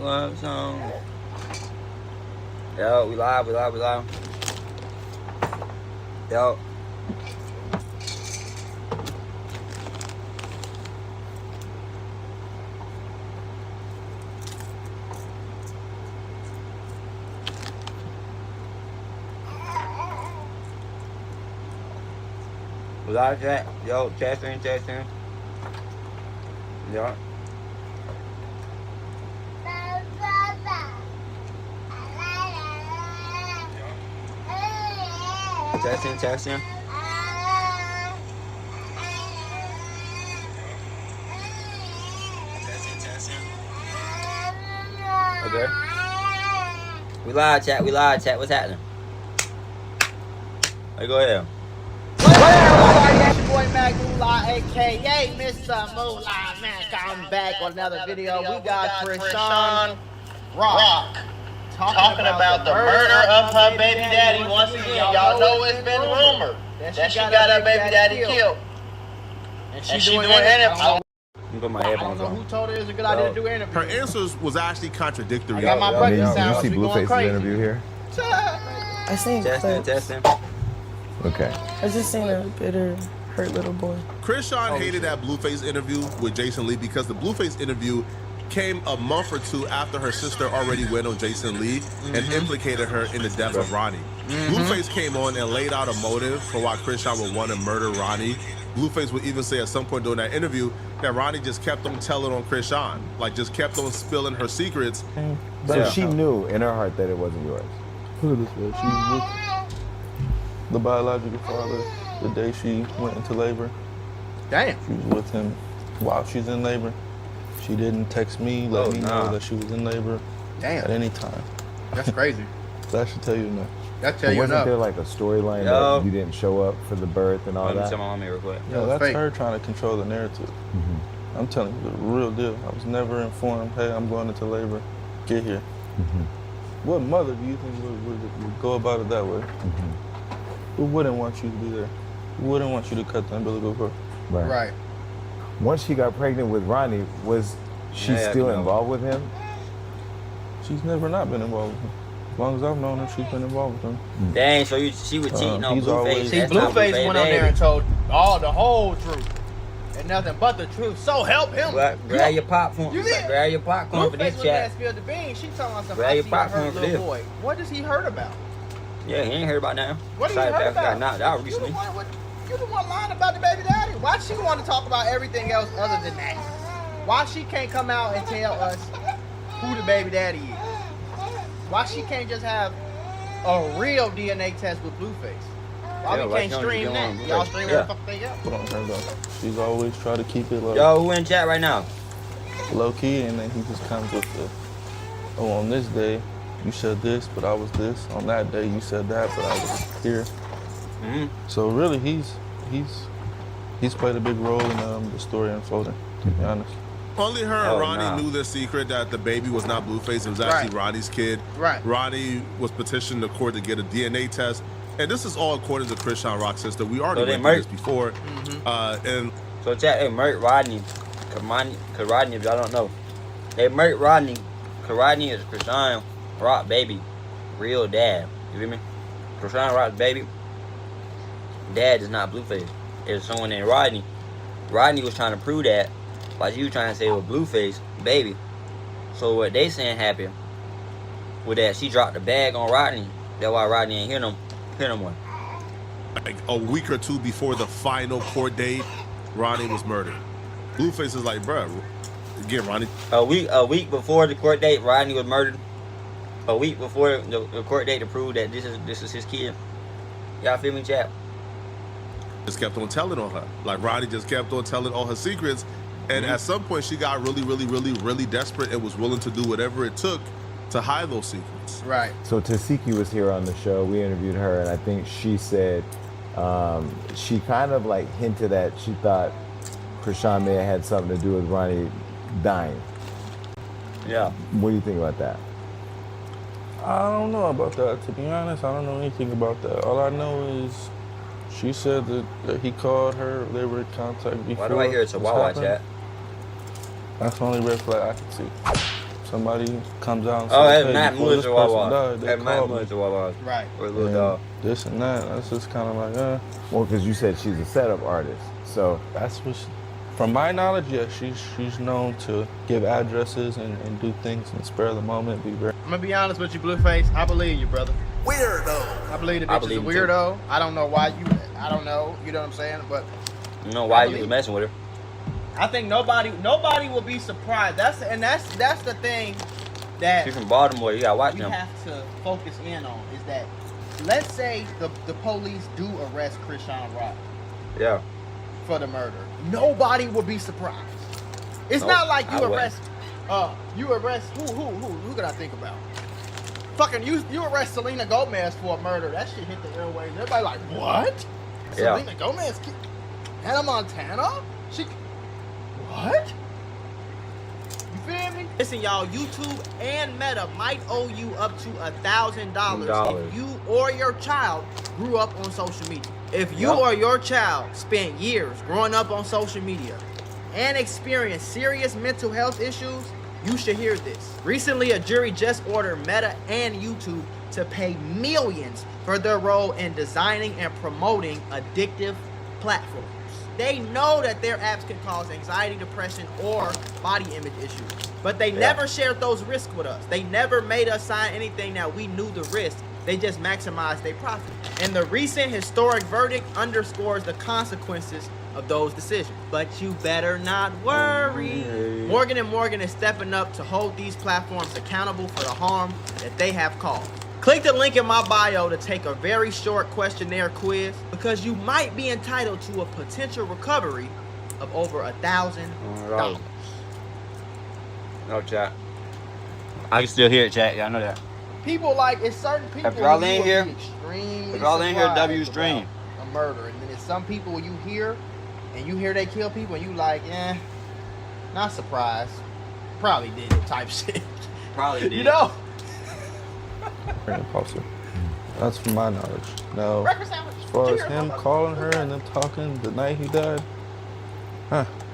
love song. Yo, we live. Yo. We live, chat. Yo, testing. Yo. Testing. Okay. We live, chat. What's happening? Hey, go ahead. What up, everybody? That's your boy Mac Moolah, aka Mr. Moolah. Man, I'm back on another video. We got Chrisean Rock talking about the murder of her baby daddy. Once again, y'all know it's been rumored that she got her baby daddy killed. And she doing interviews. I don't know who told her it was a good idea to do interviews. Her answers was actually contradictory. I got my buddy sound. You see Blueface's interview here? I seen Testing. Okay. I just seen a bitter, hurt little boy. Chrisean hated that Blueface interview with Jason Lee because the Blueface interview came a month or two after her sister already went on Jason Lee and implicated her in the death of Ronnie. Blueface came on and laid out a motive for why Chrisean would want to murder Ronnie. Blueface would even say at some point during that interview that Ronnie just kept on telling on Chrisean, like just kept on spilling her secrets. But she knew in her heart that it wasn't yours. Look at this way. She was with the biological father the day she went into labor. Damn. She was with him while she's in labor. She didn't text me, let me know that she was in labor at any time. That's crazy. That should tell you enough. That tell you enough. Wasn't there like a storyline that you didn't show up for the birth and all that? Tell my mommy real quick. Yeah, that's her trying to control the narrative. I'm telling you the real deal. I was never informed, hey, I'm going into labor. Get here. What mother do you think would go about it that way? Who wouldn't want you to be there? Who wouldn't want you to cut the umbilical cord? Right. Once she got pregnant with Ronnie, was she still involved with him? She's never not been involved with him. As long as I've known her, she's been involved with him. Dang, so she was cheating on Blueface. See, Blueface went on there and told the whole truth. And nothing but the truth. So help him. Grab your popcorn. Grab your popcorn for this chat. Spilled the beans. She talking about Grab your something. popcorn for this. Boy. What does he heard about? Yeah, he ain't heard about nothing. What did he heard about? Got knocked out recently. You the one lying about the baby daddy. Why she want to talk about everything else other than that? Why she can't come out and tell us who the baby daddy is? Why she can't just have a real DNA test with Blueface? Why we can't stream that? Y'all stream what the fuck they got? Put on her though. She's always try to keep it low. Yo, who in chat right now? Low key, and then he just comes with the, oh, on this day you said this, but I was this. On that day you said that, but I was here. So really, he's played a big role in the story unfolding. To be honest. Only her and Ronnie knew the secret that the baby was not Blueface. It was actually Ronnie's kid. Ronnie was petitioning the court to get a DNA test. And this is all according to Chrisean Rock's sister. We already went through this before. And so chat, they murdered Rodney. Cause Rodney, if y'all don't know, they murdered Rodney. Cause Rodney is Chrisean Rock baby, real dad. You feel me? Chrisean Rock's baby. Dad is not Blueface. It's someone named Rodney. Rodney was trying to prove that, like you trying to say with Blueface, baby. So what they saying happened with that she dropped the bag on Rodney. That's why Rodney ain't hear no more. Like a week or two before the final court date, Ronnie was murdered. Blueface is like, bruh, get Ronnie. A week before the court date, Rodney was murdered. A week before the court date to prove that this is his kid. Y'all feel me, chat? Just kept on telling on her. Like Ronnie just kept on telling all her secrets. And at some point she got really desperate and was willing to do whatever it took to hide those secrets. Right. So Tasiki was here on the show. We interviewed her, and I think she said she kind of like hinted that she thought Chrisean may have had something to do with Ronnie dying. Yeah. What do you think about that? I don't know about that. To be honest, I don't know anything about that. All I know is she said that he called her. They were in contact before. Why do I hear it's a Wawa chat? That's the only red flag I can see. somebody comes out and Oh, says, that's hey, not before this Melissa person Wawa. died, they That's not called me. Melissa Wawa. Right. Or Lil And Dog. this and that. That's just kind of like, Well, because you said she's a setup artist, so that's what. From my knowledge, yeah, she's known to give addresses and do things and spare the moment. Be very. I'm gonna be honest with you, Blueface. I believe you, brother. Weirdo. I believe the I bitch is a believe him, weirdo. I don't know why you. I don't know. You know what I'm saying? But You know why I you was believe- messing with her? I think nobody will be surprised. That's the thing that She's from Baltimore. You gotta watch we them. have to focus in on is that let's say the police do arrest Chrisean Rock Yeah. for the murder. Nobody will be surprised. It's Nope, not like I you wouldn't. arrest who could I think about? Fucking you arrest Selena Gomez for a murder. That shit hit the airwaves. Everybody like, what? Yeah. Selena Gomez Hannah Montana? She what? You feel me? Listen, y'all, YouTube and Meta might owe you up to $1,000 if you or your child grew up on social media. If you Yep. or your child spent years growing up on social media and experienced serious mental health issues, you should hear this. Recently, a jury just ordered Meta and YouTube to pay millions for their role in designing and promoting addictive platforms. They know that their apps can cause anxiety, depression, or body image issues, but they never shared those risks with us. They never made us sign anything that we knew the risk. They just maximized their profit. And the recent historic verdict underscores the consequences of those decisions. But you better not worry. Morgan & Morgan is stepping up to hold these platforms accountable for the harm that they have caused. Click the link in my bio to take a very short questionnaire quiz because you might be entitled to a potential recovery of over $1,000. No, chat. I can still hear it, chat. Yeah, I know that. People like it's certain people. If y'all who ain't will here- be extremely if y'all ain't here, surprised W stream. about a murder, and then there's some people you hear, and you hear they kill people, and you like, not surprised. Probably did it type shit. Probably did. You know. Very impulsive. That's from my knowledge. Now, Breakfast sandwich. as far as Cheers, him motherfucker. calling her and then talking the night he died,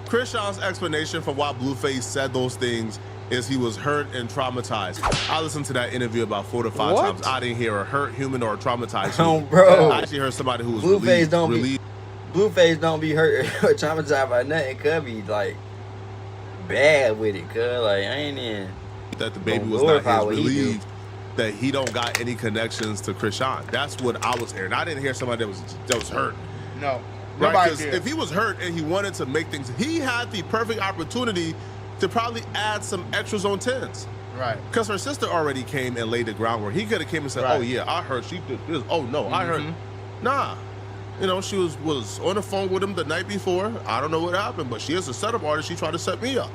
Chrisean's explanation for why Blueface said those things is he was hurt and traumatized. I listened to that interview about 4 to 5 What? times. I didn't hear a hurt human or a traumatized Oh, human. bro. I actually heard somebody who was Blueface relieved. don't be- relieved. Blueface don't be hurt or traumatized by nothing. Could be like bad with it. Cause like I ain't in. That the baby Don't was glorify not what his, he do. relieved that he don't got any connections to Chrisean. That's what I was hearing. I didn't hear somebody that was hurt. No. Right? Nobody Because did. if he was hurt and he wanted to make things, he had the perfect opportunity to probably add some extras on 10s. Right. Because her sister already came and laid the groundwork. He could have came and said, Right. "Oh yeah, I heard she did this. Oh no, I heard." Nah, you know, she was on the phone with him the night before. I don't know what happened, but she is a setup artist. She tried to set me up.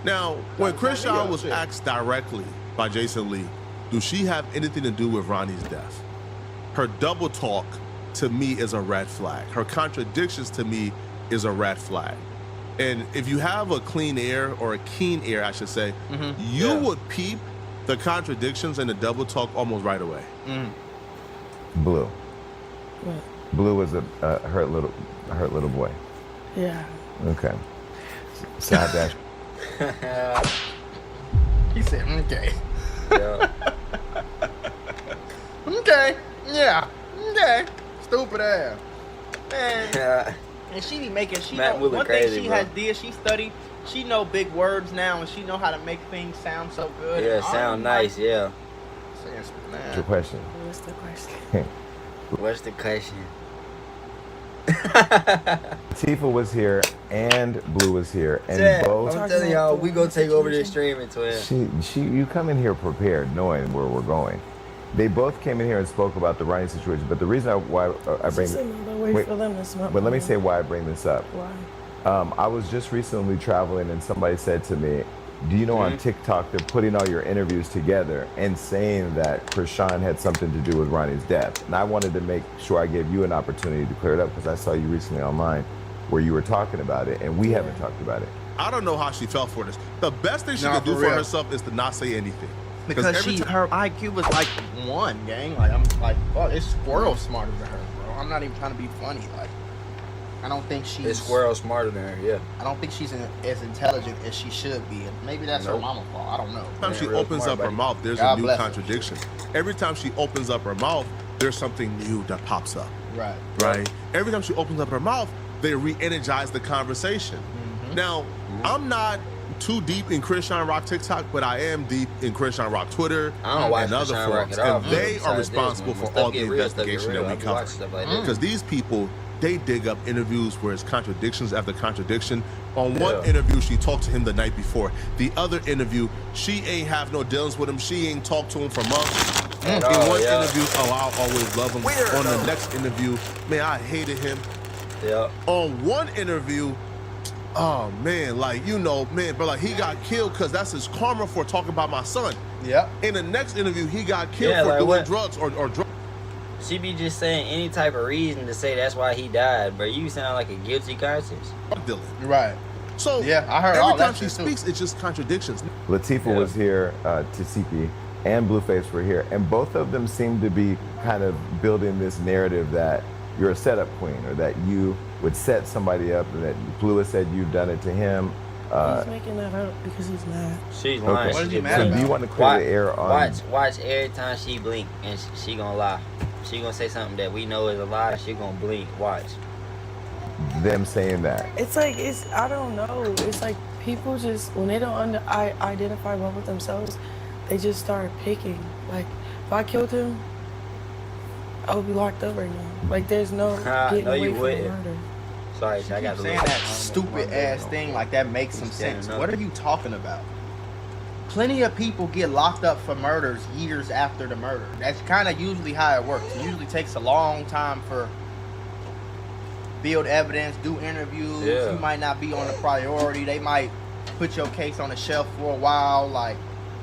Now, when Chrisean was asked directly by Jason Lee, do she have anything to do with Ronnie's death? Her double talk to me is a red flag. Her contradictions to me is a red flag. And if you have a clean ear, or a keen ear, I should say, you would peep the contradictions and the double talk almost right away. Blue. What? Blue was a hurt little boy. Yeah. Okay. Side dash. He said, okay. Yeah. Okay. Yeah. Okay. Stupid ass. Man. Yeah. And she be making, Matt know, Wheeler one crazy, thing she bro. has did, she studied, she know big words now, and she know how to make things sound so good. Yeah, And I sound don't like nice. Yeah. saying What's your man. question? What's the question? What's the question? Tifa was here and Blue was here, and Chad, both. I'm telling y'all, we gonna take over this streaming, twin. You come in here prepared, knowing where we're going. They both came in here and spoke about the Ronnie situation, but the reason why I bring It's another way wait, for them to smoke. but let me say why I bring this up. Why? I was just recently traveling, and somebody said to me, "Do you know on TikTok they're putting all your interviews together and saying that Chrisean had something to do with Ronnie's death?" And I wanted to make sure I gave you an opportunity to clear it up because I saw you recently online where you were talking about it, and we haven't talked about it. I don't know how she fell for this. The best thing she Nah, could do for for real. herself is to not say anything. Because every she, time- her IQ was like 1, gang. Like, I'm like, fuck, it's squirrel smarter than her, bro. I'm not even trying to be funny. Like, I don't think she's. This world's smarter than her. Yeah. I don't think she's as intelligent as she should be. And maybe that's her mama's fault. I don't know. Every time she real opens smart, up her buddy. mouth, there's God a new bless her. contradiction. Every time she opens up her mouth, there's something new that pops up. Right. Right? Every time she opens up her mouth, they re-energize the conversation. Now, I'm not too deep in Chrisean Rock TikTok, but I am deep in Chrisean Rock Twitter I don't watch and other Chrisean Rock forums. at all, And man. they are Besides this, responsible man. for Stuff all the get real, stuff get investigation real. that I we be watching cover. stuff like that. Because these people, they dig up interviews where it's contradictions after contradiction. On one Yeah. interview, she talked to him the night before. The other interview, she ain't have no dealings with him. She ain't talked to him for months. In one interview, I'll always love him. On the next interview, man, I hated him. Yeah. On one interview, oh man, like, you know, man, but like he got killed because that's his karma for talking about my son. Yep. In the next interview, he got killed Yeah, for like doing what? drugs or drugs. She be just saying any type of reason to say that's why he died, but you sound like a guilty conscience. Dealing. Right. So Yeah, I heard every all time that she shit, too. speaks, it's just contradictions. Latifah was here, Tasiki and Blueface were here, and both of them seem to be kind of building this narrative that you're a setup queen, or that you would set somebody up, and that Blue has said you've done it to him. He's making that up because he's not. She's lying. What is She he just mad So blink. do you want to clear Watch, the air on? watch every time she blink, and she gonna lie. She gonna say something that we know is a lie. She gonna blink. Watch. Them saying that? It's like, I don't know. It's like people just, when they don't identify well with themselves, they just start picking. Like, if I killed him, I would be locked up right now. Like, there's no getting no, away you from wouldn't. murder. Sorry, I got to Saying that stupid ass thing like that makes some Standing sense. up. What are you talking about? Plenty of people get locked up for murders years after the murder. That's kind of usually how it works. It usually takes a long time for build evidence, do interviews. Yeah. You might not be on the priority. They might put your case on the shelf for a while. Like,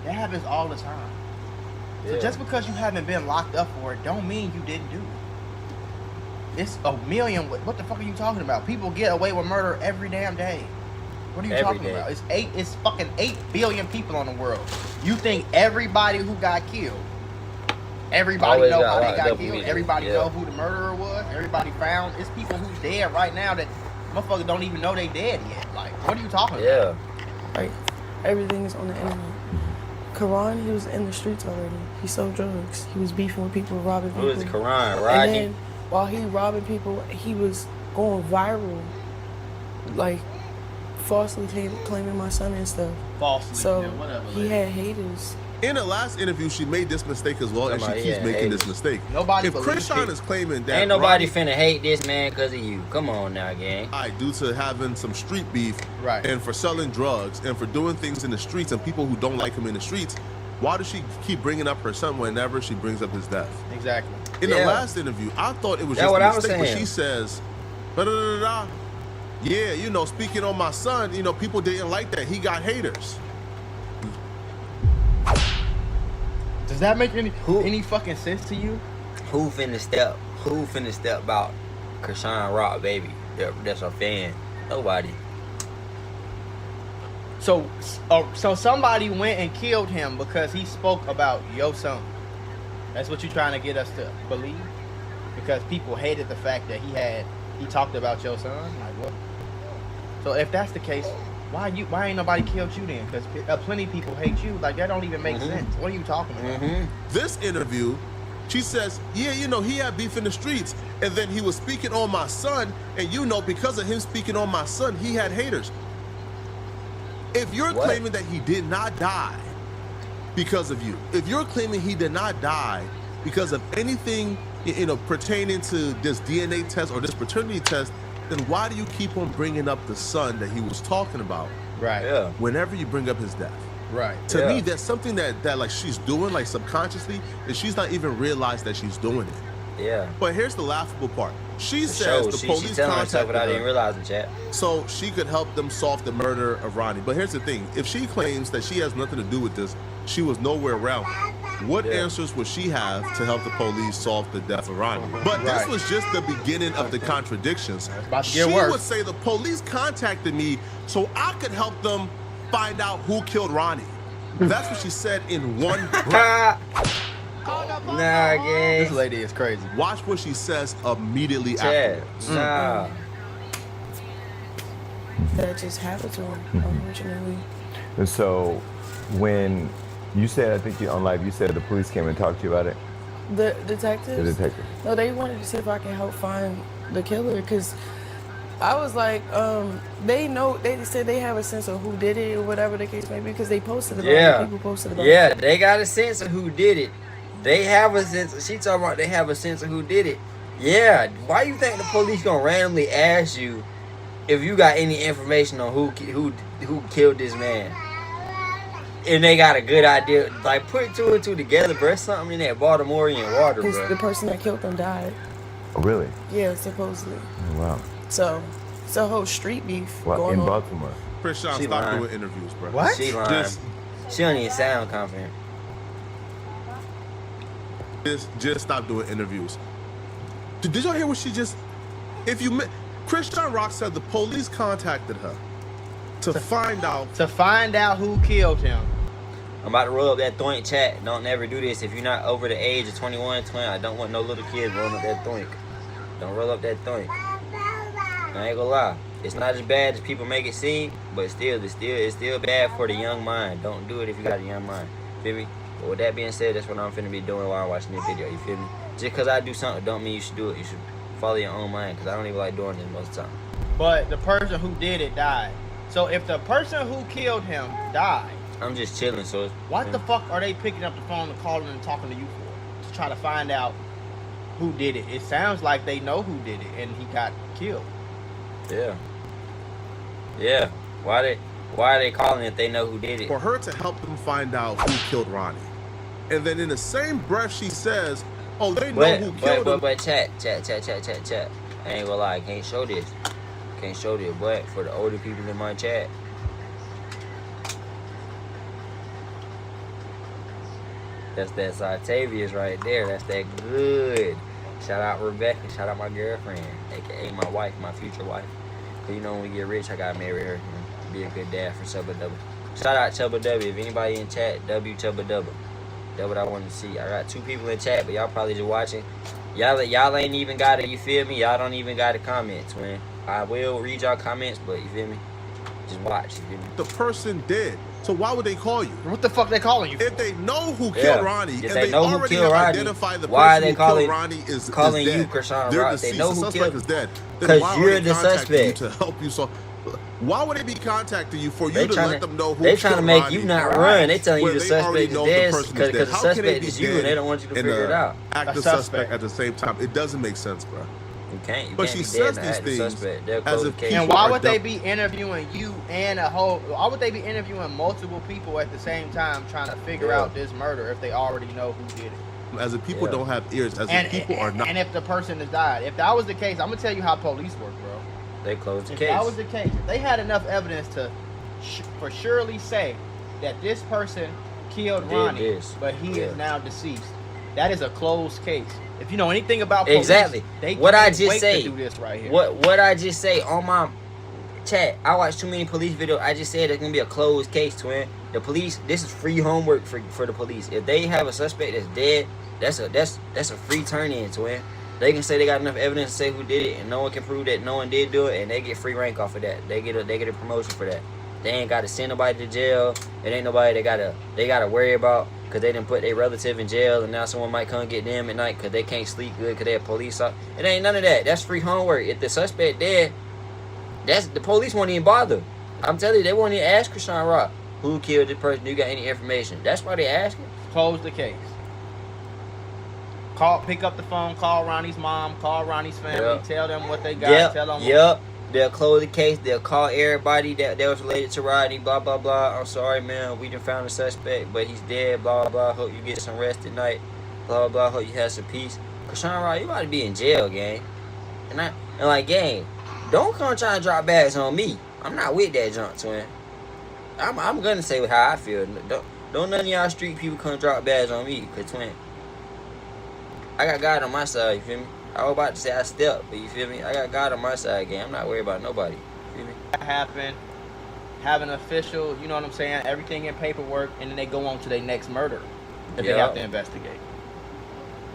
that happens all the time. So Yeah. just because you haven't been locked up for it don't mean you didn't do it. It's a million. What the fuck are you talking about? People get away with murder every damn day. What are you Every talking day. about? It's fucking 8 billion people in the world. You think everybody who got killed, everybody Always know got how they locked got up killed, immediately. everybody Yeah. know who the murderer was, everybody found. It's people who's dead right now that motherfuckers don't even know they dead yet. Like, what are you talking about? Yeah. Like, everything is on the internet. Karan, he was in the streets already. He sold drugs. He was beefing with people, robbing Who people. is Karan? And Rodney? then while he robbing people, he was going viral, like falsely claiming my son and stuff. Falsely. So yeah, whatever. he had haters. In the last interview, she made this mistake as well, and she Somebody keeps had making this haters. mistake. Nobody If believes Chrisean it. is claiming that Ain't nobody Rodney finna hate this man because of you. Come on now, gang. died due to having some street beef, Right. and for selling drugs, and for doing things in the streets, and people who don't like him in the streets, why does she keep bringing up her son whenever she brings up his death? Exactly. In the Yeah. last interview, I thought it was That's just what a I was mistake, but saying. she says, "Da-da-da-da-da. Yeah, you know, speaking on my son, you know, people didn't like that. He got haters." Does that make Who- any fucking sense to you? Who finna step out Chrisean Rock, baby? That's a fan. Nobody. So somebody went and killed him because he spoke about your son. That's what you're trying to get us to believe? Because people hated the fact that he talked about your son? Like, what? So if that's the case, why ain't nobody killed you then? Because plenty of people hate you. Like, that don't even make sense. What are you talking about? This interview, she says, yeah, you know, he had beef in the streets, and then he was speaking on my son, and you know, because of him speaking on my son, he had haters. If you're What? claiming that he did not die because of you, if you're claiming he did not die because of anything, you know, pertaining to this DNA test or this paternity test, then why do you keep on bringing up the son that he was talking about Right. Yeah. whenever you bring up his death? Right. To Yeah. me, that's something that like she's doing, like subconsciously, and she's not even realized that she's doing it. Yeah. But here's the laughable part. She For says sure. the She police telling herself contacted without even her realizing, chat. so she could help them solve the murder of Ronnie. But here's the thing. If she claims that she has nothing to do with this, she was nowhere around, what Yeah. answers would she have to help the police solve the death of Ronnie? But this Right. was just the beginning of the contradictions. about to She get worse. would say the police contacted me so I could help them find out who killed Ronnie. That's what she said in one breath. Nah, This gang. lady is crazy. Watch what she says immediately Chat. afterwards. Nah. that just happened to him, unfortunately. And so, when you said, I think you on live, you said the police came and talked to you about it. The detectives? The detective. No, they wanted to see if I can help find the killer, because I was like, they know, they said they have a sense of who did it or whatever the case may be, because they posted about it. People posted about it. Yeah, they got a sense of who did it. They have a sense. She talking about they have a sense of who did it. Yeah, why you think the police gonna randomly ask you if you got any information on who killed this man? And they got a good idea. Like, put two and two together, bro. It's something in that Baltimorean water, Because bro. the person that killed them died. Oh, really? Yeah, supposedly. Oh, wow. So, it's a whole street beef Well, going in on. Baltimore. Chrisean, She stop lying. doing interviews, bro. What? She lying. Just, She don't even sound confident. just stop doing interviews. Did y'all hear what she just? If you, Chrisean Rock said the police contacted her to find out who killed him. I'm about to roll up that Thoink chat. Don't never do this. If you're not over the age of 21, 20, I don't want no little kids rolling up that Thoink. Don't roll up that Thoink. I ain't gonna lie. It's not as bad as people make it seem, but it's still bad for the young mind. Don't do it if you got a young mind. Feel me? But with that being said, that's what I'm finna be doing while I'm watching this video. You feel me? Just because I do something don't mean you should do it. You should follow your own mind, because I don't even like doing this most of the time. But the person who did it died. So if the person who killed him died, I'm just chilling, so it's, what the fuck are they picking up the phone and calling and talking to you for? To try to find out who did it. It sounds like they know who did it and he got killed. Yeah. Yeah. Why are they calling if they know who did it? for her to help them find out who killed Ronnie. And then in the same breath, she says, "Oh, they know who killed him." But chat. I ain't gonna lie, I can't show this. But for the older people in my chat, that's that Octavius right there. That's that good. Shout out Rebecca. Shout out my girlfriend, aka my wife, my future wife. Cause you know when we get rich, I gotta marry her. And be a good dad for Chubba Double. Shout out Chubba W. If anybody in chat, W Chubba Double. That's what I want to see. I got 2 people in chat, but y'all probably just watching. Y'all ain't even got it. You feel me? Y'all don't even got the comments, man. I will read y'all comments, but you feel me? Just watch. You feel me? The person did. So why would they call you? What the fuck they calling you for? If they know who Yeah. killed Ronnie, If and they they know who already killed have Rodney, identified the why are person they who calling killed Ronnie is you, dead. Chrisean They're Rock? deceased. They know The who suspect killed is dead. Then 'Cause why you're are they the contacting suspect. you to help you? So why would they be contacting you for you They to trying let them know who they killed trying to make Ronnie? you not run. They telling you Where the they already suspect is know the dead person is because dead. the How can they suspect be is you, and they dead don't want you to and, figure it out. act A the suspect. suspect at the same time? It doesn't make sense, bro. You can't. But Can't she be says dead and these act the things suspect. They'll as close if the case. And people why are would they dumb. be interviewing you and why would they be interviewing multiple people at the same time trying to figure Yeah. out this murder if they already know who did it? As if people Yeah. don't have ears, as if people are not. And if the person has died. If that was the case, I'm gonna tell you how police work, bro. They closed the If case. that was the case, if they had enough evidence to for surely say that this person killed Did Ronnie, this. but he Yeah. is now deceased, that is a closed case. If you know anything about police, Exactly. they What I can't just wait say. to do this right here. What I just say on my chat. I watched too many police videos. I just said it's gonna be a closed case, twin. The police. This is free homework for the police. If they have a suspect that's dead, that's a free turn in, twin. They can say they got enough evidence to say who did it, and no one can prove that no one did do it, and they get free rank off of that. They get a promotion for that. They ain't got to send nobody to jail. It ain't nobody they gotta worry about because they didn't put their relative in jail, and now someone might come get them at night because they can't sleep good because they have police out. It ain't none of that. That's free homework. If the suspect dead, the police won't even bother. I'm telling you, they won't even ask Chrisean Rock who killed the person. Do you got any information? That's why they asking. Close the case. Pick up the phone, call Ronnie's mom, call Ronnie's family, Yep. tell them what they got, tell them. Yep. They'll close the case. They'll call everybody that was related to Rodney. Blah blah blah. I'm sorry, man. We done found a suspect, but he's dead. Blah blah. Hope you get some rest tonight. Blah blah. Hope you have some peace. Chrisean Rock, you about to be in jail, gang. And like, gang, don't come trying to drop bags on me. I'm not with that junk, twin. I'm gonna say how I feel. Don't none of y'all street people come drop bags on me, cause twin. I got God on my side, you feel me? I was about to say I stepped, but you feel me? I got God on my side, gang. I'm not worried about nobody. You feel me? That happened, have an official, you know what I'm saying, everything in paperwork, and then they go on to their next murder that they have to investigate.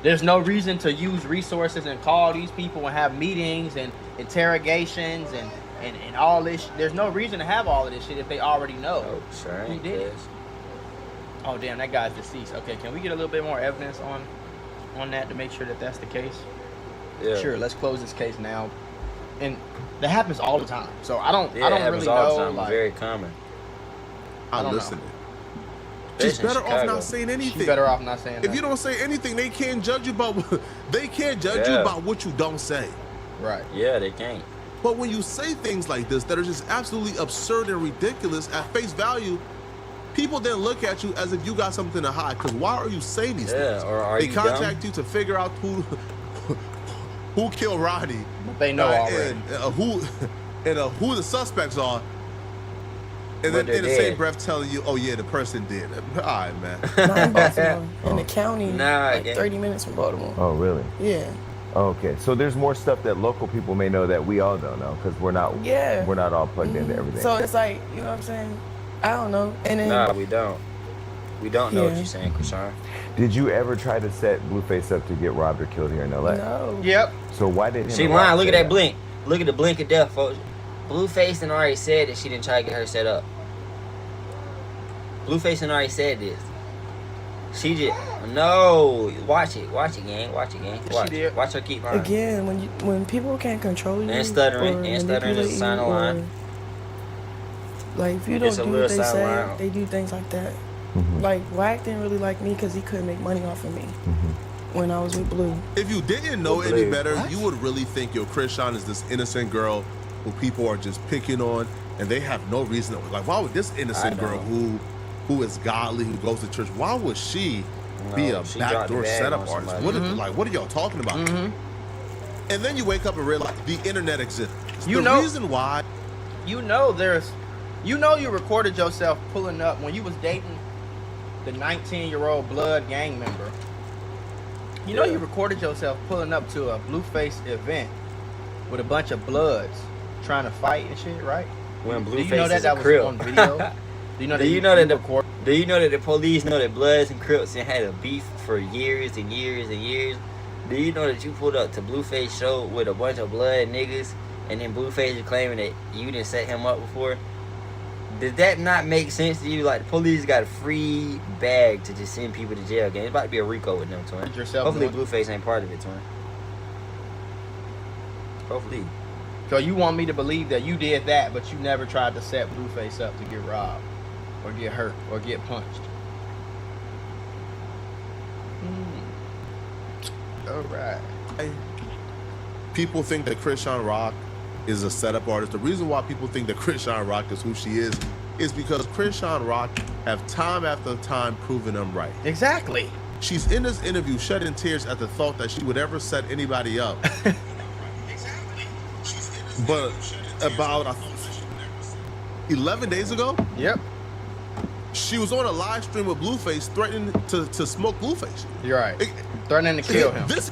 There's no reason to use resources and call these people and have meetings and interrogations and and all this. There's no reason to have all of this shit if they already know Oh, sure who ain't did it. this. Oh damn, that guy's deceased. Okay, can we get a little bit more evidence on that to make sure that that's the case? Yeah. Sure, let's close this case now. And that happens all the time. So I don't Yeah, it really happens all the know. time. Like, Very common. I'm don't know. listening. She's Especially in better off Chicago. not saying anything. she's better off not saying If that. you don't say anything, they can't judge you about they can't judge you Yeah. about what you don't say. Right. Yeah, they can't. But when you say things like this that are just absolutely absurd and ridiculous at face value, people then look at you as if you got something to hide. Because why are you saying these Yeah, things? or are they you contact dumb? you to figure out who killed Rodney, But they know already. and who the suspects are, and But then in the they're same dead. breath telling you, oh yeah, the person did. All right, man. Not in Baltimore, in the county, Nah, like yeah. 30 minutes from Baltimore. Oh, really? Yeah. Okay, so there's more stuff that local people may know that we all don't know because we're not all plugged into everything. So it's like, you know what I'm saying? I don't know. And then Nah, we don't. We don't know what Yeah. you're saying, Chrisean. Did you ever try to set Blueface up to get robbed or killed here in LA? no. Yep. So why did him She and lying. Rob Look at say that blink. Look at the blink of death, folks. Blueface and already said that she didn't try to get her set up. Blueface and already said this. She just no. Watch it, gang. Watch it, gang. She Watch. did. Watch her keep lying. Again, when people can't control you And stuttering. or And stuttering is a manipulate sign you of lying. or, like if you It's don't a do little what they sign say, line. they do things like that. Mhm. Like Wack didn't really like me because he couldn't make money off of me when I was with Blue. If you didn't know Well, any Blue. better, What? you would really think your Chrisean is this innocent girl who people are just picking on, and they have no reason to, like, why would this innocent I girl know. who is godly, who goes to church, why would she be No, a she dropped backdoor the bag setup on artist? somebody. What are y'all talking about? Mm-hmm. And then you wake up and realize the internet exists. You the know- reason why You recorded yourself pulling up when you was dating the 19-year-old blood gang member. You know Yeah. you recorded yourself pulling up to a Blueface event with a bunch of bloods trying to fight and shit, right? When Do you know Blueface that is that a was Crip. on video? Do you know that Do you know that the record? Do you know that the police know that Bloods and Crips and had a beef for years and years and years? Do you know that you pulled up to Blueface show with a bunch of blood niggas and then Blueface is claiming that you didn't set him up before? Did that not make sense to you? Like, the police got a free bag to just send people to jail. Gang. It's about to be a RICO with them, twin. Did yourself Hopefully know? Blueface ain't part of it, twin. Hopefully. So you want me to believe that you did that, but you never tried to set Blueface up to get robbed or get hurt or get punched? All right. people think that Chrisean Rock is a setup artist, the reason why people think that Chrisean Rock is who she is because Chrisean Rock have time after time proven them right. Exactly. She's in this interview shedding tears at the thought that she would ever set anybody up. But about 11 days ago, Yep. she was on a live stream with Blueface threatening to smoke Blueface. You're right. It- Threatening to kill him. This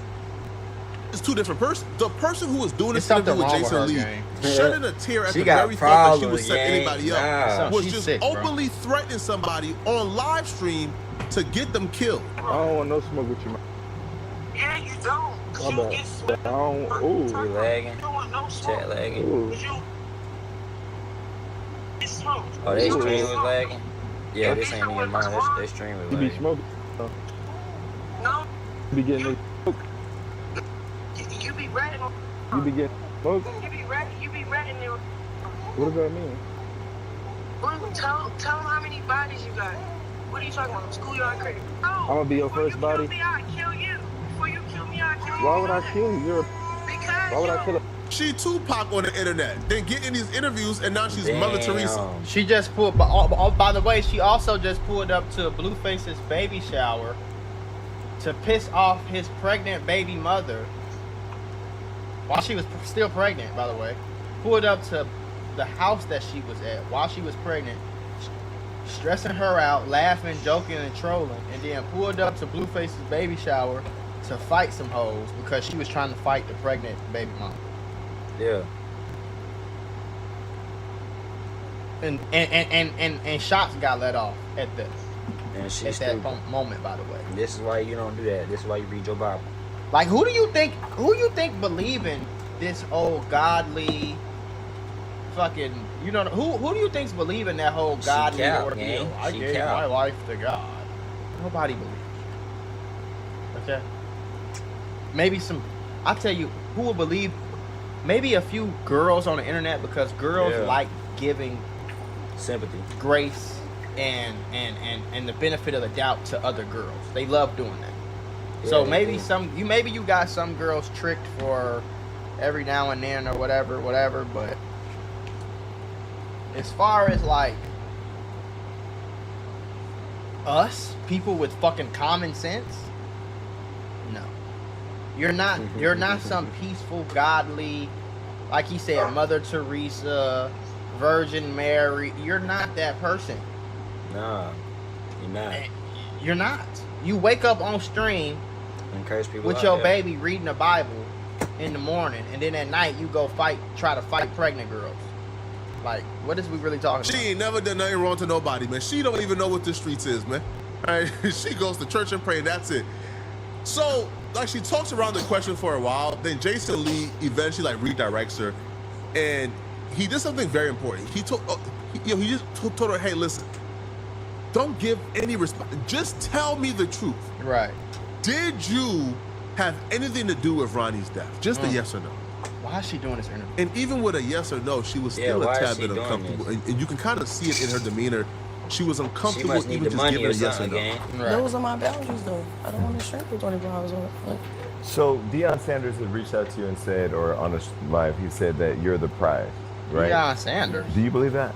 is two different persons. The person who was doing There's this interview something with wrong with Jason her, Lee, gang. shedding a tear at She the got very thought that she would problems, set gang. anybody up, Nah. was She's just sick, bro. openly threatening somebody on live stream to get them killed. I don't want no smoke with you, man. Yeah, you don't. My You bad. get smoked. I don't. You Ooh. lagging. You don't want no smoke. Chat lagging. Ooh. Cause you get smoked. Oh, they You stream get was smoked. lagging? Yeah, this ain't even mine. They stream was You be lagging. smoking. No, You be getting it. you be ratting on. You be getting smoke. You be ratting there. What does that mean? Blue, tell them how many bodies you got. What are you talking about? Schoolyard critic. No. I'm gonna be your Before first body. You kill me, I kill you. Before you kill me, I kill you. Why would I kill you? You're. Because Why would I kill a? She Tupac on the internet, then get in these interviews, and now she's Mother Teresa. Damn. She just pulled. By the way, she also just pulled up to Blueface's baby shower to piss off his pregnant baby mother while she was still pregnant. By the way, pulled up to the house that she was at while she was pregnant, stressing her out, laughing, joking, and trolling, and then pulled up to Blueface's baby shower to fight some hoes because she was trying to fight the pregnant baby mom. Yeah. And shots got let off at the And she's at that stupid. moment. By the way, This is why you don't do that. This is why you read your Bible. like who you think believe in this old godly fucking, you know, who do you think's believing that whole godly ordeal? gang. I She gave cap. my life to God. Nobody believes. Okay. Maybe some. I'll tell you who will believe. Maybe a few girls on the internet, because girls like giving sympathy, grace, and the benefit of the doubt to other girls. They love doing that. Yeah, So they maybe do. maybe you got some girls tricked for every now and then or whatever. But as far as like us, people with fucking common sense, no. You're not some peaceful, godly, like he said, Mother Teresa, Virgin Mary. You're not that person. Nah, you're not. You're not. You wake up on stream And curse people with out, your yeah. baby reading the Bible in the morning, and then at night you go try to fight pregnant girls. Like, what is we really talking She about? ain't never done nothing wrong to nobody, man. She don't even know what the streets is, man. All right? She goes to church and pray, and that's it. So, like, she talks around the question for a while. Then Jason Lee eventually, like, redirects her. And he did something very important. He told, he just told her, hey, listen, don't give any response. Just tell me the truth. Right. Did you have anything to do with Ronnie's death? Just a yes or no. Why is she doing this interview? And even with a yes or no, she was still why a is tad she bit doing uncomfortable. this? And you can kind of see it in her demeanor. She was She uncomfortable must need even the just money giving or a yes or something, no. gang. Right. Those are my boundaries, though. I don't want to shrink for 24 hours. Like, So Deion Sanders had reached out to you and said, or on a live, he said that you're the prize, right? Deion Sanders. Do you believe that?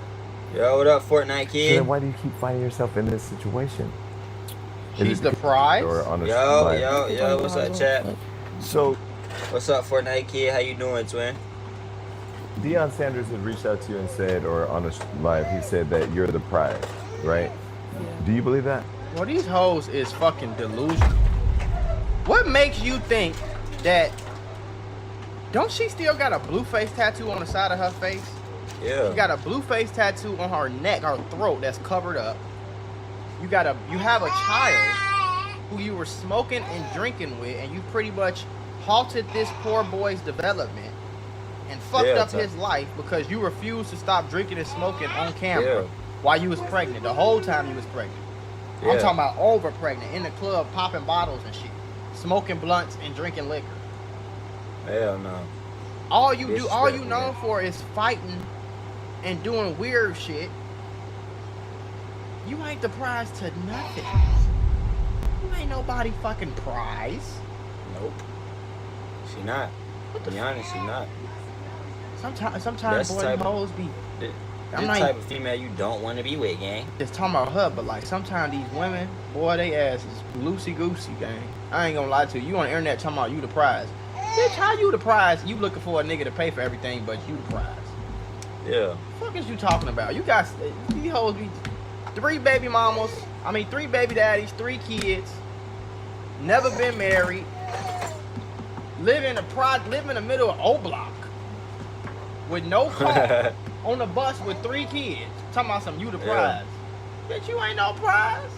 Yo, what up, Fortnite So kid? then why do you keep finding yourself in this situation? Is She's it the because- prize? Or on a Yo, live? yo, what's up, chat? So What's up, Fortnite kid? How you doing, twin? Deion Sanders had reached out to you and said, or on a live, he said that you're the prize, right? Do you believe that? Well, these hoes is fucking delusional. What makes you think that? Don't she still got a blue face tattoo on the side of her face? Yeah. She got a blue face tattoo on her neck, her throat that's covered up. You have a child who you were smoking and drinking with, and you pretty much halted this poor boy's development and fucked Yeah, up his life because you refused to stop drinking and smoking on camera Yeah. while you was pregnant. The whole time you was pregnant. I'm Yeah. talking about over pregnant, in the club popping bottles and shit, smoking blunts and drinking liquor. Hell no. All you Disrespectful, know man. for is fighting and doing weird shit. You ain't the prize to nothing. You ain't nobody fucking prize. Nope. She not. To be honest, she not. Sometimes That's the boys type and of- hoes be. The I'm not type of female you don't want to be with, gang. just talking about her, but like sometimes these women, boy, they ass is loosey goosey, gang. I ain't gonna lie to you. You on the internet talking about you the prize. Bitch, how you the prize? You looking for a nigga to pay for everything, but you the prize. Yeah. Fuck is you talking about? You got these hoes be 3 baby mamas. 3 baby daddies, 3 kids. Never been married. Live in the middle of O Block with no car on the bus with 3 kids. Talking about some you the prize. Bitch, you ain't no prize.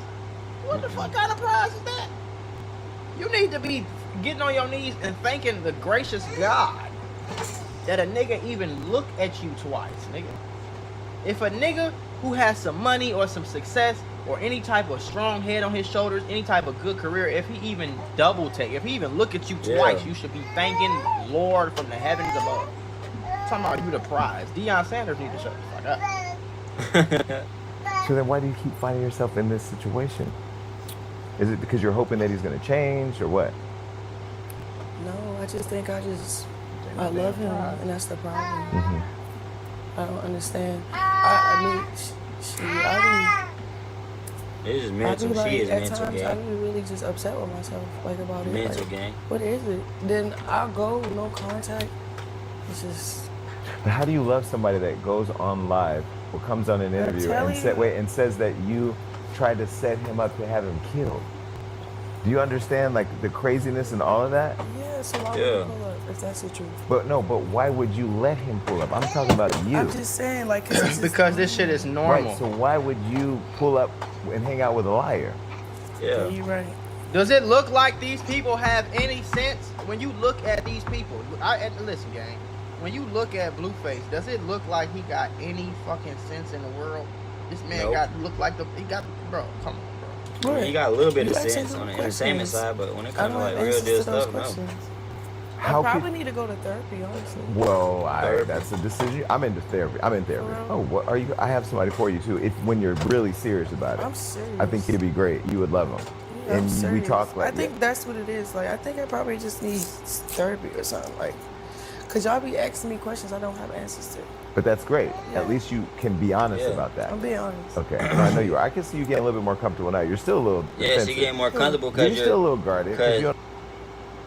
What the fuck kind of prize is that? You need to be getting on your knees and thanking the gracious God that a nigga even look at you twice, nigga. If a nigga who has some money or some success or any type of strong head on his shoulders, any type of good career, if he even if he even look at you twice, you should be thanking Lord from the heavens above. Talking about you the prize. Deion Sanders need to shut the fuck up. So then why do you keep finding yourself in this situation? Is it because you're hoping that he's going to change or what? no, I just think I love him, and that's the problem. I don't understand. I It's just be mental. like, She is at mental, times, I gang. be really just upset with myself, like, about it. Mental, Like, gang. what is it? Then I'll go, no contact. It's just, But how do you love somebody that goes on live or comes on an interview and says that you tried to set him up to have him killed? Do you understand like the craziness and all of that? yeah, so why would Yeah. you pull up if that's the truth? But why would you let him pull up? I'm talking about you. I'm just saying, like, 'cause it's just, Because this shit is normal. Right, so why would you pull up and hang out with a liar? Yeah. you're right. Does it look like these people have any sense? When you look at these people, listen, gang. when you look at Blueface, does it look like he got any fucking sense in the world? This man look like bro. Come on, bro. I mean, he got a little bit of You asking sense some on the entertainment questions. side, but when it I comes to don't like have real answers deal to those stuff, no. questions. How I probably could- need to go to therapy, honestly. Well, Therapy. that's a decision. I'm into therapy. I'm in therapy. For real? Oh, what are you? I have somebody for you too. If when you're really serious about it, I'm serious. I think it'd be great. You would love him. Yeah, I'm And we serious. talk like I think that's what it is. Like, I think I probably just need therapy or something. Like, cause y'all be asking me questions I don't have answers to. But that's great. Yeah. At least you can be honest Yeah. about that. I'm being honest. Okay. No, I know you are. I can see you getting a little bit more comfortable now. You're still a little Yeah, defensive. she getting more comfortable You're because still a little guarded. 'Cause you don't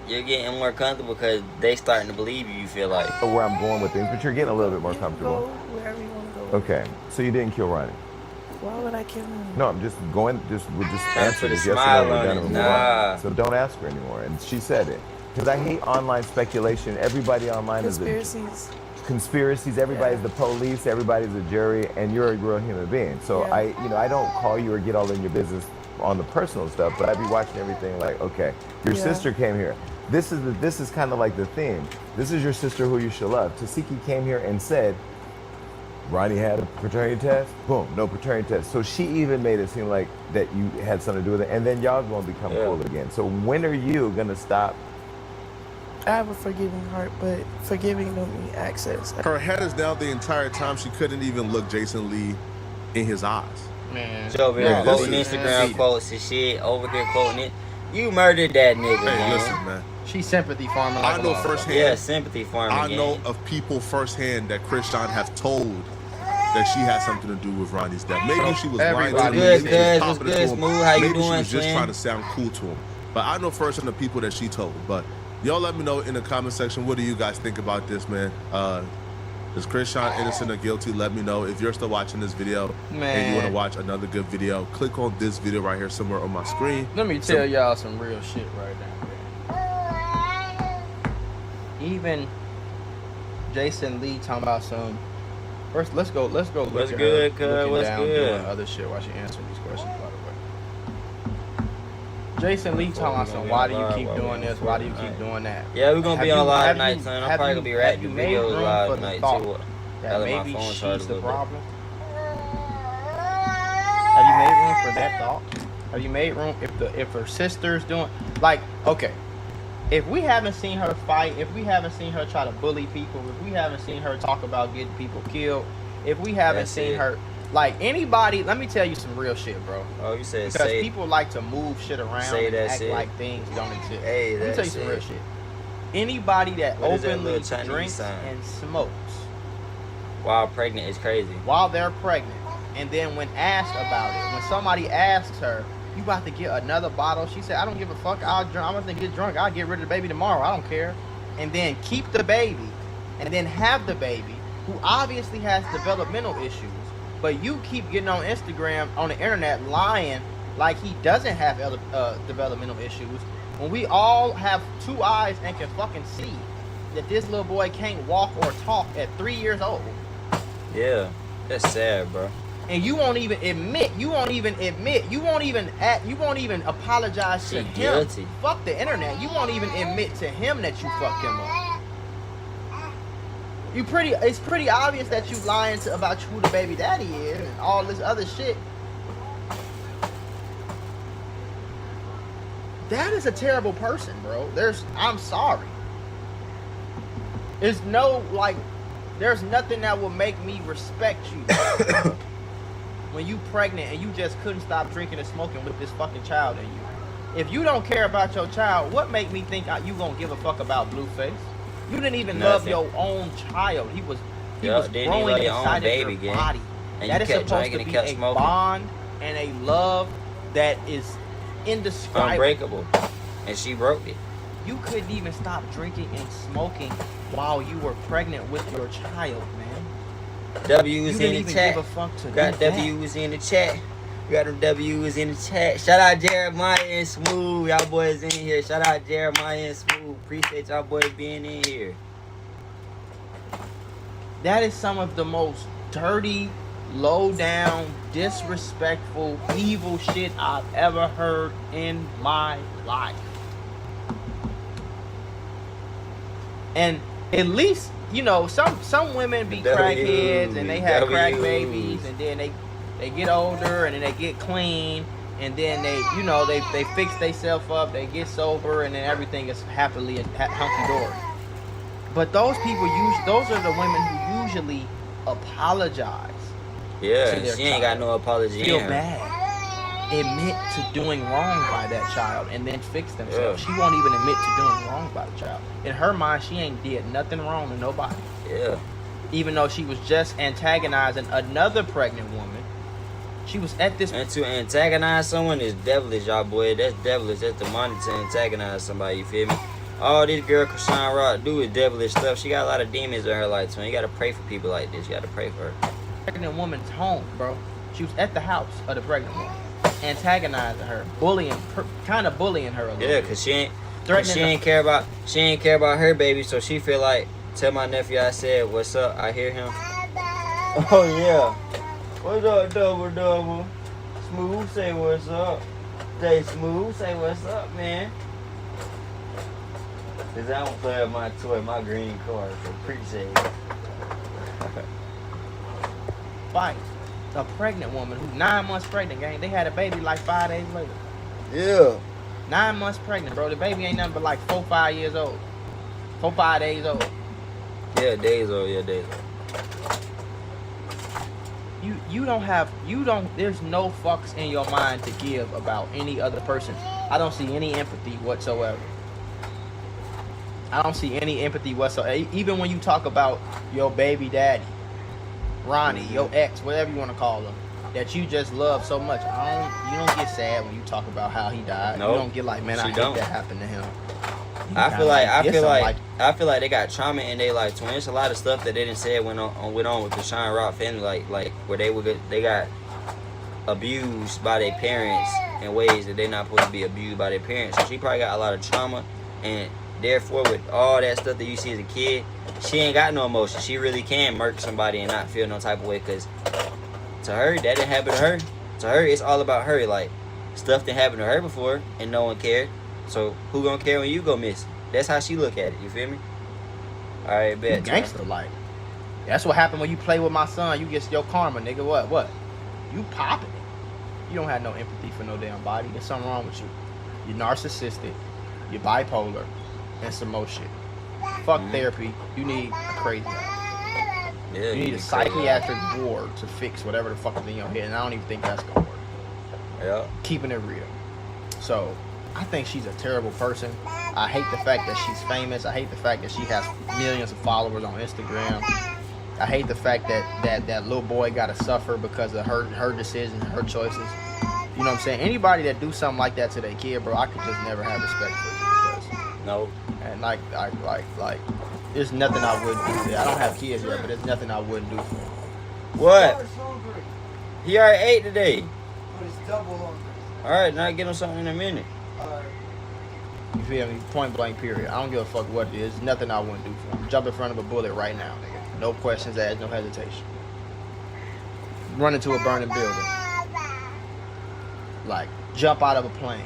you're getting more comfortable because they starting to believe you. You feel like know where I'm going with things, but you're getting a little bit more You can comfortable. Go wherever you want to go. Okay. So you didn't kill Ronnie. Why would I kill him? No, I'm just going. We'll just Trying to answer put a this yes or smile no. We're on done it. and move Nah. on. So don't ask her anymore. And she said it because I hate online speculation. Everybody online Conspiracies. conspiracies. Everybody's Yeah. the police. Everybody's a jury, and you're a real human being. So Yeah. I don't call you or get all in your business on the personal stuff, but I be watching everything like, okay, your Yeah. sister came here. This is kind of like the theme. This is your sister who you should love. Tasiki came here and said, Ronnie had a paternity test. Boom, no paternity test. So she even made it seem like that you had something to do with it, and then y'all gonna become Yeah. cool again. So when are you gonna stop? I have a forgiving heart, but forgiving don't mean access. Her head is down the entire time. She couldn't even look Jason Lee in his eyes. Man. she over here Yeah, quoting this is- Instagram quotes and shit. Over here quoting it. You murdered that nigga, Hey, man. listen, man. She's sympathy farming. I Like know a motherfucker. firsthand. Yeah, sympathy for him. I again. know of people firsthand that Chrisean have told that she had something to do with Ronnie's death. Maybe she was lying to Everybody him. is. Maybe she was What's confident good, to him. Smooth? How you Maybe she doing, was just twin? trying to sound cool to him. But I know firsthand the people that she told. But y'all let me know in the comment section, what do you guys think about this, man? Is Chrisean innocent or guilty? Let me know. If you're still watching this video and you want to Man. watch another good video, click on this video right here somewhere on my screen. Let me tell y'all some real shit right now, man. Even Jason Lee talking about some. First, let's go. Look What's at good, her cuz? looking What's down, good? doing other shit while she answering these questions. By the way, Jason Lee talking about some. Why do you keep doing this? Why do you keep doing that? Yeah, we're gonna be on live have tonight, you- son. I'm have probably you- gonna be have rapping you made videos room live for the tonight thought too. that Gotta let my maybe phone she's charge a the little bit. problem? Have you made room for that thought? Have you made room if her sister's doing like okay? If we haven't seen her fight, if we haven't seen her try to bully people, if we haven't seen her talk about getting people killed, if we haven't That's seen it. her like anybody, let me tell you some real shit, bro. Oh, you said Because say people like to move shit around say and that act shit. like things don't exist. Hey, Let me tell you that's some it. real shit. Anybody that What is that openly little Chinese drinks sign? and smokes while pregnant is crazy. while they're pregnant, and then when asked about it, when somebody asks her, "You about to get another bottle?" She said, "I don't give a fuck. I'm about to get drunk. I'll get rid of the baby tomorrow. I don't care." And then keep the baby, and then have the baby, who obviously has developmental issues, but you keep getting on Instagram, on the internet, lying like he doesn't have developmental issues, when we all have two eyes and can fucking see that this little boy can't walk or talk at 3 years old. Yeah, that's sad, bro. And you won't even admit, you won't even apologize to She him. guilty. Fuck the internet. You won't even admit to him that you fucked him up. It's pretty obvious that you lying about who the baby daddy is and all this other shit. That is a terrible person, bro. I'm sorry. There's nothing that will make me respect you when you pregnant and you just couldn't stop drinking and smoking with this fucking child in you. If you don't care about your child, what make me think you gonna give a fuck about Blueface? You didn't even love Nothing. your own child. He was Yeah, didn't even growing love your own inside baby, of your gang. body. And That you is kept supposed drinking to and be kept a smoking. bond and a love that is indescribable. Unbreakable. And she broke it. You couldn't even stop drinking and smoking while you were pregnant with your child, man. W's You in didn't the even chat. give a fuck to Got do that. W's in the chat. We got them W's in the chat. Shout out Jeremiah and Smooth. Y'all boys in here. Shout out Jeremiah and Smooth. Appreciate y'all boys being in here. That is some of the most dirty, low down, disrespectful, evil shit I've ever heard in my life. And at least you know, some women be crackheads and they have crack babies, and then they get older and then they get clean, and then they, you know, they fix themselves up, they get sober, and then everything is happily hunky dory. But those people those are the women who usually apologize. Yeah, she ain't got no apology. Feel bad, admit to doing wrong by that child, and then fix themselves. She won't even admit to doing wrong by the child. In her mind, she ain't did nothing wrong to nobody. Yeah. Even though she was just antagonizing another pregnant woman, she was at this. And to antagonize someone is devilish, y'all boy. That's devilish. That's demonic to antagonize somebody. You feel me? All this girl Chrisean Rock do is devilish stuff. She got a lot of demons in her life, so you gotta pray for people like this. You gotta pray for her. Pregnant woman's home, bro. She was at the house of the pregnant woman, antagonizing her, kind of bullying her a little bit. Cause she ain't care about her baby, so she feel like, tell my nephew I said what's up. I hear him. Oh yeah, what's up, double? Smooth, say what's up. Stay smooth, say what's up, man. Cause I don't play with my toy, my green card, so appreciate it. Fight a pregnant woman who's 9 months pregnant, gang. They had a baby like 5 days later. Yeah. 9 months pregnant, bro. The baby ain't nothing but like 4-5 years old. 4-5 days old. Yeah, days old. There's no fucks in your mind to give about any other person. I don't see any empathy whatsoever. Even when you talk about your baby daddy, Ronnie, your ex, whatever you want to call him, that you just love so much. You don't get sad when you talk about how he died. Nope. You don't get like, man, I hate that happened to him. I feel like they got trauma in their life. There's a lot of stuff that they didn't say went on with the Chrisean Rock family, like where they got abused by their parents in ways that they're not supposed to be abused by their parents. So she probably got a lot of trauma, and therefore with all that stuff that you see as a kid, she ain't got no emotion. She really can murk somebody and not feel no type of way, because to her, that didn't happen to her. To her, it's all about her. Like, stuff that happened to her before and no one cared. So who gonna care when you go missing? That's how she look at it. You feel me? All right, bet. Gangster like. That's what happened when you play with my son. You get your karma, nigga. What? You popping it. You don't have no empathy for no damn body. There's something wrong with you. You're narcissistic. You're bipolar. And some more shit. Fuck therapy. You need a crazy guy. Yeah, you need a psychiatric ward to fix whatever the fuck is in your head. And I don't even think that's gonna work. Yeah. Keeping it real. So I think she's a terrible person. I hate the fact that she's famous. I hate the fact that she has millions of followers on Instagram. I hate the fact that little boy got to suffer because of her decisions, her choices. You know what I'm saying? Anybody that do something like that to their kid, bro, I could just never have respect for you. No. And like, there's nothing I wouldn't do. I don't have kids yet, but there's nothing I wouldn't do for him. What? He already ate today. But it's double on. All right, now get him something in a minute. You feel me? Point blank, period. I don't give a fuck what it is. There's nothing I wouldn't do for him. Jump in front of a bullet right now, nigga. No questions asked, no hesitation. Run into a burning building. Like, jump out of a plane.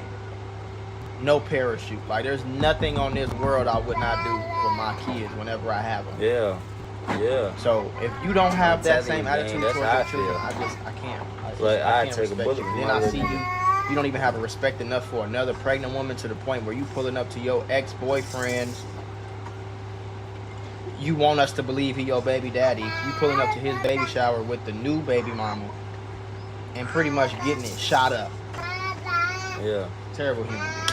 No parachute. Like, there's nothing on this world I would not do for my kids whenever I have them. Yeah. So if you don't have that same attitude that's towards how your I children, feel. I can't. Like, I I can't take a respect bullet you. for Then my I see little you don't even have a respect enough for another pregnant woman to the point where you pulling up to your ex-boyfriends. You want us to believe he your baby daddy. You pulling up to his baby shower with the new baby mama and pretty much getting it shot up. Yeah. Terrible human being.